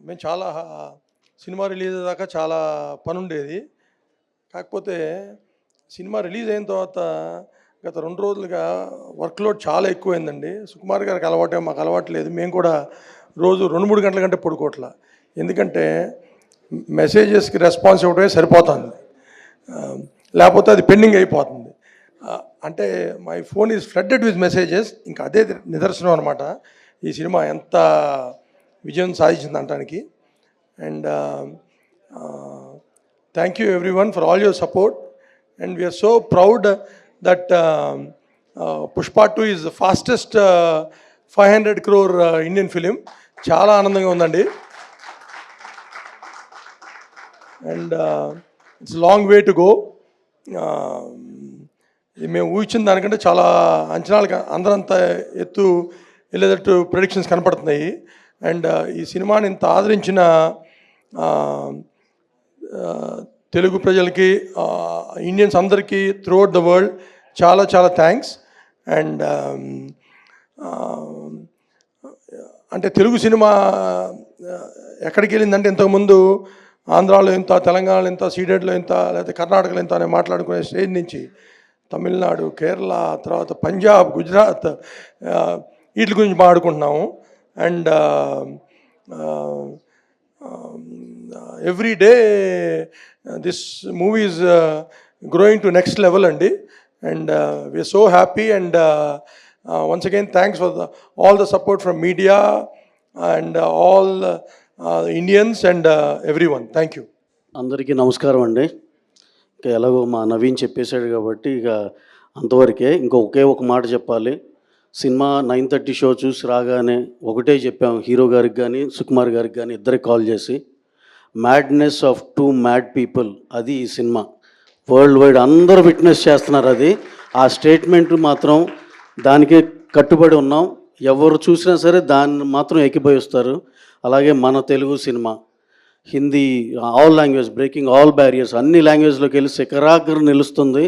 మేము చాలా cinema release దాకా చాలా పని ఉండేది. కాకపోతే సినిమా రిలీజ్ అయిన తర్వాత గత 2 రోజులుగా వర్క్లోడ్ చాలా ఎక్కువైందండి. సుకుమార్ గారికి అలవాటే, మాకు అలవాటు లేదు. మేము కూడా రోజు 2-3 గంటల కంటే పడుకోవట్లా. ఎందుకంటే మెసేజెస్కి రెస్పాన్స్ ఇవ్వడమే సరిపోతుంది, లేకపోతే అది పెండింగ్ అయిపోతుంది. అంటే my phone is flooded with messages. ఇంకా అదే నిదర్శనం అనమాట ఈ సినిమా ఎంత విజయం సాధించింది అనడానికి. And thank you everyone for all your support. And we are so proud that Pushpa 2 is the fastest 500 crore Indian film. చాలా ఆనందంగా ఉందండి. And it's long way to go. మేము ఊహించిన దానికంటే చాలా అంచనాలు అందరంత ఎత్తు వెళ్ళేటట్టు ప్రెడిక్షన్స్ కనపడుతున్నాయి. అండ్ ఈ సినిమాని ఇంత ఆదరించిన తెలుగు ప్రజలకి, ఇండియన్స్ అందరికీ త్రూఅవుట్ ద వరల్డ్ చాలా చాలా థ్యాంక్స్. అండ్ అంటే తెలుగు సినిమా ఎక్కడికి వెళ్ళిందంటే ఇంతకుముందు ఆంధ్రాలో ఇంత, తెలంగాణలో ఇంత, సీడెడ్లో ఇంత, లేకపోతే కర్ణాటకలో ఇంత అని మాట్లాడుకునే స్టేజ్ నుంచి తమిళనాడు, కేరళ, తర్వాత పంజాబ్, గుజరాత్ వీటి గురించి మాట్లాడుకుంటున్నాము. And every day this movie is growing to next level అండి. And we are so happy. And once again thanks for all the support from media and all Indians and everyone. Thank you. అందరికీ నమస్కారం అండి. ఇంకా ఎలాగో మా నవీన్ చెప్పేశాడు కాబట్టి ఇక అంతవరకే. ఒకే ఒక మాట చెప్పాలి. సినిమా 9:30 షో చూసి రాగానే ఒకటే చెప్పాం హీరో గారికి కానీ సుకుమార్ గారికి కానీ ఇద్దరికి కాల్ చేసి, మ్యాడ్నెస్ ఆఫ్ 2 మ్యాడ్ పీపుల్, అది ఈ సినిమా. వరల్డ్ వైడ్ అందరూ విట్నెస్ చేస్తున్నారు. అది ఆ స్టేట్మెంట్ మాత్రం దానికే కట్టుబడి ఉన్నాం. ఎవరు చూసినా సరే దాన్ని మాత్రం ఎక్కిపోయిస్తారు. అలాగే మన Telugu cinema Hindi, all language, breaking all barriers, అన్ని లాంగ్వేజ్లోకి వెళ్ళి శిఖరాగ్ర నిలుస్తుంది.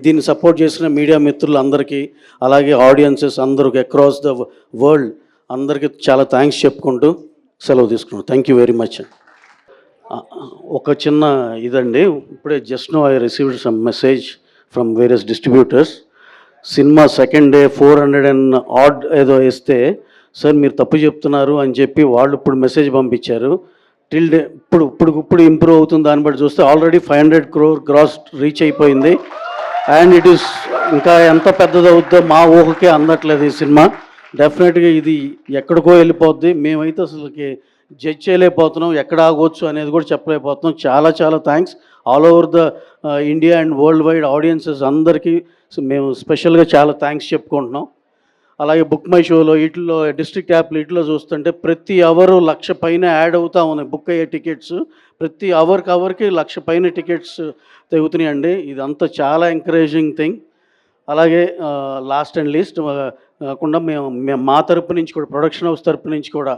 దీన్ని సపోర్ట్ చేసిన మీడియా మిత్రులందరికీ, అలాగే ఆడియన్సెస్ అందరికి అక్రాస్ ద వరల్డ్ అందరికీ చాలా థ్యాంక్స్ చెప్పుకుంటూ సెలవు తీసుకున్నాను. Thank you very much. ఒక చిన్న ఇదండి, ఇప్పుడే just now I received some message from various distributors. సినిమా సెకండ్ డే 400 ఆడ్ ఏదో ఇస్తే, సార్ మీరు తప్పు చెప్తున్నారు అని చెప్పి వాళ్ళు ఇప్పుడు మెసేజ్ పంపించారు. టిల్ డే ఇప్పుడు ఇంప్రూవ్ అవుతుంది. దాన్ని బట్టి చూస్తే ఆల్రెడీ 500 crore గ్రాస్ రీచ్ అయిపోయింది. అండ్ ఇట్ ఈస్ ఇంకా ఎంత పెద్దదవుద్దో మా ఊహకే అందట్లేదు ఈ సినిమా. డెఫినెట్గా ఇది ఎక్కడికో వెళ్ళిపోద్ది. మేమైతే అసలుకి జడ్జ్ చేయలేకపోతున్నాం, ఎక్కడ ఆగవచ్చు అనేది కూడా చెప్పలేకపోతున్నాం. చాలా చాలా thanks all over the India and world wide audiences అందరికీ మేము స్పెషల్గా చాలా థ్యాంక్స్ చెప్పుకుంటున్నాం. అలాగే బుక్ మై షోలో, వీటిలో డిస్ట్రిక్ట్ యాప్లు వీటిలో చూస్తుంటే ప్రతి అవరు 1,00,000 పైన యాడ్ అవుతూ ఉన్నాయి బుక్ అయ్యే టికెట్స్. ప్రతి అవర్కి 1,00,000 పైన టికెట్స్ తెగుతున్నాయండి. ఇదంతా చాలా ఎంకరేజింగ్ థింగ్. అలాగే లాస్ట్ అండ్ లీస్ట్ కాకుండా మేము మా తరపు నుంచి కూడా, ప్రొడక్షన్ హౌస్ తరపు నుంచి కూడా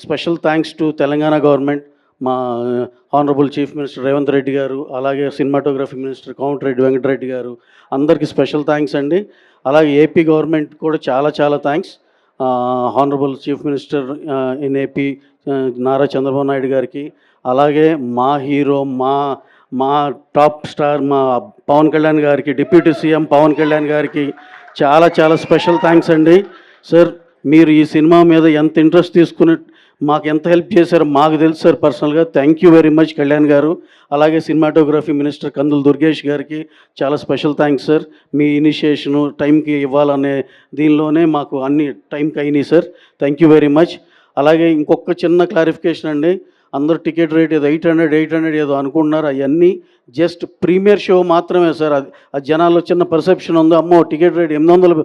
special thanks to Telangana government, మా honourable chief minister Revanth Reddy గారు, అలాగే సినిమాటోగ్రఫీ మినిస్టర్ కోమటిరెడ్డి వెంకటరెడ్డి గారు, అందరికీ స్పెషల్ థ్యాంక్స్ అండి. అలాగే ఏపీ గవర్నమెంట్ కూడా చాలా చాలా thanks. Honourable chief minister in AP Nara Chandrababu Naidu గారికి, అలాగే మా హీరో, మా టాప్ స్టార్ మా పవన్ కళ్యాణ్ గారికి, డిప్యూటీ సీఎం పవన్ కళ్యాణ్ గారికి చాలా చాలా స్పెషల్ థ్యాంక్స్ అండి. సార్ మీరు ఈ సినిమా మీద ఎంత ఇంట్రెస్ట్ తీసుకుని మాకు ఎంత హెల్ప్ చేశారో మాకు తెలుసు సార్ పర్సనల్గా. Thank you very much Kalyan గారు. అలాగే సినిమాటోగ్రఫీ మినిస్టర్ కందుల దుర్గేష్ గారికి చాలా స్పెషల్ థ్యాంక్స్ సార్. మీ ఇనిషియేషను టైంకి ఇవ్వాలనే దీనిలోనే మాకు అన్ని టైంకి అయినాయి sir. Thank you very much. అలాగే ఇంకొక చిన్న క్లారిఫికేషన్ అండి, అందరూ టికెట్ రేట్ ఏదో 800 ఏదో అనుకుంటున్నారు. అవన్నీ జస్ట్ ప్రీమియర్ షో మాత్రమే సార్. అది జనాల్లో చిన్న పర్సెప్షన్ ఉంది, అమ్మో టికెట్ రేట్ 800,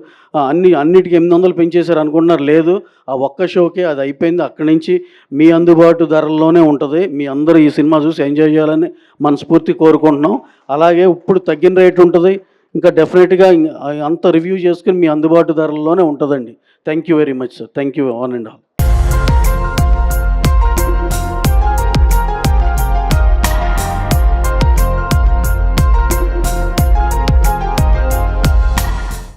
అన్నిటికీ 800 పెంచేశారు అనుకుంటున్నారు. లేదు, ఆ ఒక్క షోకే అది అయిపోయింది. అక్కడి నుంచి మీ అందుబాటు ధరల్లోనే ఉంటుంది. మీ అందరూ ఈ సినిమా చూసి ఎంజాయ్ చేయాలని మనస్ఫూర్తి కోరుకుంటున్నాం. అలాగే ఇప్పుడు తగ్గిన రేట్ ఉంటుంది, ఇంకా డెఫినెట్గా అంత రివ్యూ చేసుకుని మీ అందుబాటు ధరల్లోనే ఉంటుందండి. Thank you very much sir. Thank you one and all.